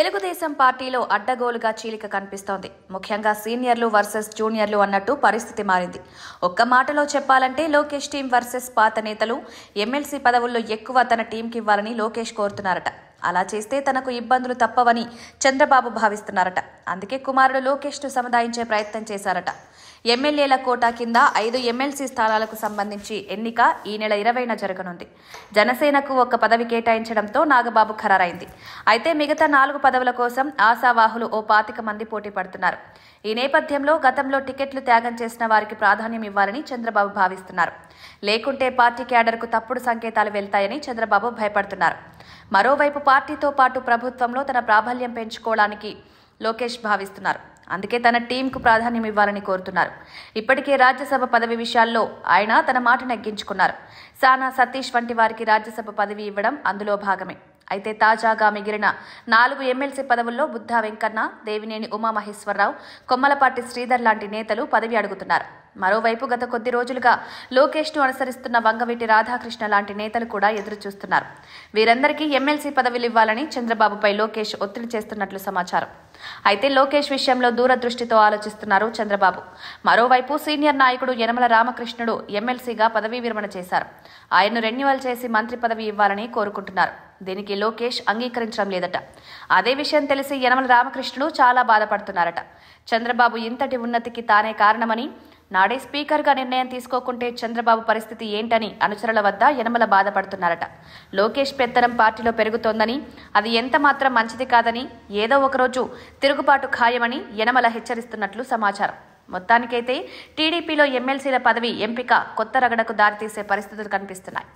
తెలుగుదేశం పార్టీలో అడ్డగోలుగా చీలిక కనిపిస్తోంది. ముఖ్యంగా సీనియర్లు వర్సెస్ జూనియర్లు అన్నట్టు పరిస్థితి మారింది. ఒక్క మాటలో చెప్పాలంటే లోకేష్ టీం వర్సెస్ పాత నేతలు. ఎమ్మెల్సీ పదవుల్లో ఎక్కువ తన టీంకి ఇవ్వాలని లోకేష్ కోరుతున్నారట. అలా చేస్తే తనకు ఇబ్బందులు తప్పవని చంద్రబాబు భావిస్తున్నారట. అందుకే కుమారుడు లోకేష్ను సముదాయించే ప్రయత్నం చేశారట. ఎమ్మెల్యేల కోటా కింద 5 ఎమ్మెల్సీ స్థానాలకు సంబంధించి ఎన్నిక ఈ నెల 20న జరగనుంది. జనసేనకు ఒక పదవి కేటాయించడంతో నాగబాబు ఖరారైంది. అయితే మిగతా 4 పదవుల కోసం ఆశావాహులు ఓ 25 మంది పోటీ పడుతున్నారు. ఈ నేపథ్యంలో గతంలో టికెట్లు త్యాగం చేసిన వారికి ప్రాధాన్యం ఇవ్వాలని చంద్రబాబు భావిస్తున్నారు. లేకుంటే పార్టీ క్యాడర్కు తప్పుడు సంకేతాలు వెళ్తాయని చంద్రబాబు భయపడుతున్నారు. మరోవైపు పార్టీతో పాటు ప్రభుత్వంలో తన ప్రాబల్యం పెంచుకోవడానికి లోకేష్ భావిస్తున్నారు. అందుకే తన టీంకు ప్రాధాన్యం ఇవ్వాలని కోరుతున్నారు. ఇప్పటికే రాజ్యసభ పదవి విషయాల్లో ఆయన తన మాట నెగ్గించుకున్నారు. సానా సతీష్ వంటి వారికి రాజ్యసభ పదవి ఇవ్వడం అందులో భాగమే. అయితే తాజాగా మిగిలిన 4 ఎమ్మెల్సీ పదవుల్లో బుద్ధా వెంకన్న, దేవినేని ఉమామహేశ్వరరావు, కొమ్మలపాటి శ్రీధర్ లాంటి నేతలు పదవి అడుగుతున్నారు. మరోవైపు గత కొద్ది రోజులుగా లోకేష్ను అనుసరిస్తున్న వంగవీటి రాధాకృష్ణ లాంటి నేతలు కూడా ఎదురు చూస్తున్నారు. వీరందరికీ ఎమ్మెల్సీ పదవులు ఇవ్వాలని చంద్రబాబుపై లోకేష్ ఒత్తిడి చేస్తున్నట్లు సమాచారం. అయితే లోకేష్ విషయంలో దూరదృష్టితో ఆలోచిస్తున్నారు చంద్రబాబు. మరోవైపు సీనియర్ నాయకుడు యనమల రామకృష్ణుడు ఎమ్మెల్సీగా పదవీ విరమణ చేశారు. ఆయన్ను రెన్యువల్ చేసి మంత్రి పదవి ఇవ్వాలని కోరుకుంటున్నారు. దీనికి లోకేష్ అంగీకరించడం లేదట. అదే విషయం తెలిసి యనమల రామకృష్ణుడు చాలా బాధపడుతున్నారట. చంద్రబాబు ఇంతటి ఉన్నతికి తానే కారణమని, నాడే స్పీకర్గా నిర్ణయం తీసుకోకుంటే చంద్రబాబు పరిస్థితి ఏంటని అనుచరుల వద్ద యనమల బాధపడుతున్నారట. లోకేష్ పెత్తనం పార్టీలో పెరుగుతోందని, అది ఎంత మాత్రం మంచిది కాదని, ఏదో ఒకరోజు తిరుగుబాటు ఖాయమని యనమల హెచ్చరిస్తున్నట్లు సమాచారం. మొత్తానికైతే టీడీపీలో ఎమ్మెల్సీల పదవి ఎంపిక కొత్త రగడకు దారితీసే పరిస్థితులు కనిపిస్తున్నాయి.